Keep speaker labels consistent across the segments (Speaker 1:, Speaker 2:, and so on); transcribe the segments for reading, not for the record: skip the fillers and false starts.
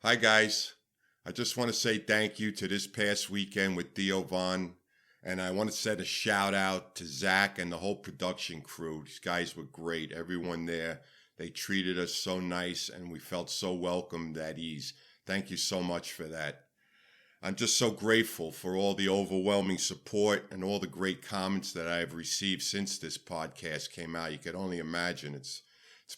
Speaker 1: Hi, guys. I just want to say thank you to this past weekend with Theo Vons. And I want to send a shout out to Zach and the whole production crew. These guys were great. Everyone there, they treated us so nice and we felt so welcomed at ease. Thank you so much for that. I'm just so grateful for all the overwhelming support and all the great comments that I have received since this podcast came out. You could only imagine. It's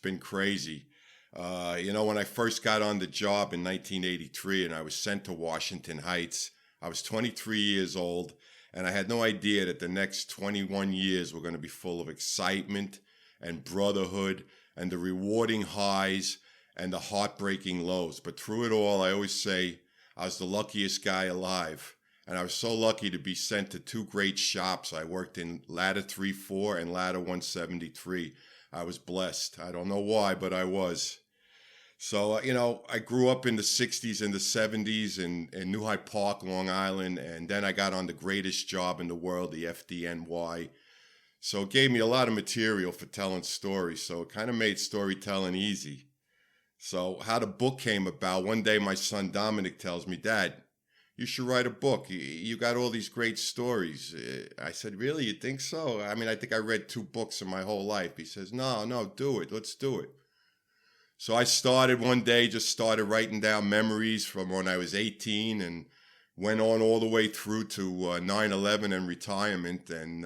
Speaker 1: been crazy. When I first got on the job in 1983 and I was sent to Washington Heights, I was 23 years old and I had no idea that the next 21 years were going to be full of excitement and brotherhood and the rewarding highs and the heartbreaking lows. But through it all, I always say I was the luckiest guy alive. And I was so lucky to be sent to two great shops. I worked in Ladder 34 and Ladder 173. I was blessed. I don't know why, but I was. So, I grew up in the 60s and the 70s in New Hyde Park, Long Island, and then I got on the greatest job in the world, the FDNY. So it gave me a lot of material for telling stories, so it kind of made storytelling easy. So how the book came about, one day my son Dominic tells me, "Dad, you should write a book. You got all these great stories." I said, "Really? You think so?" I mean, I think I read 2 books in my whole life. He says, No, do it. Let's do it. So I started one day, just started writing down memories from when I was 18 and went on all the way through to 9/11 and retirement. And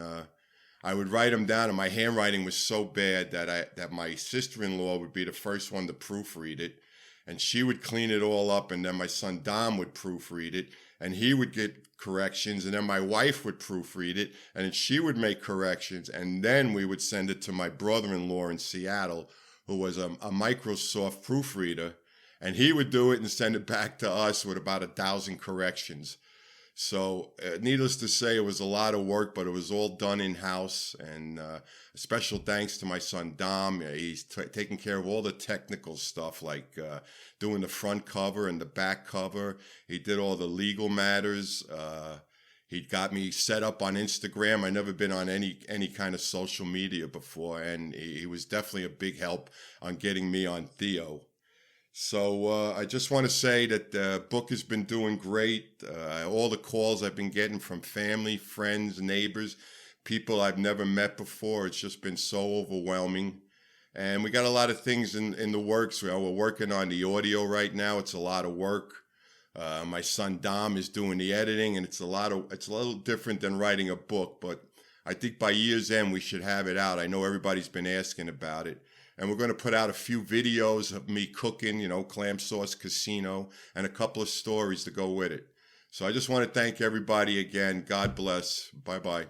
Speaker 1: I would write them down, and my handwriting was so bad that my sister-in-law would be the first one to proofread it. And she would clean it all up, and then my son Dom would proofread it, and he would get corrections, and then my wife would proofread it, and then she would make corrections, and then we would send it to my brother-in-law in Seattle, who was a Microsoft proofreader, and he would do it and send it back to us with about 1,000 corrections. So needless to say, it was a lot of work, but it was all done in-house, and a special thanks to my son Dom. He's taking care of all the technical stuff, like doing the front cover and the back cover. He did all the legal matters. He got me set up on Instagram. I never been on any kind of social media before, and he was definitely a big help on getting me on Theo. So I just want to say that the book has been doing great. All the calls I've been getting from family, friends, neighbors, people I've never met before, it's just been so overwhelming. And we got a lot of things in the works. We're working on the audio right now. It's a lot of work. My son Dom is doing the editing, and it's a little different than writing a book, but I think by year's end we should have it out. I know everybody's been asking about it. And we're going to put out a few videos of me cooking, clam sauce casino, and a couple of stories to go with it. So I just want to thank everybody again. God bless. Bye-bye.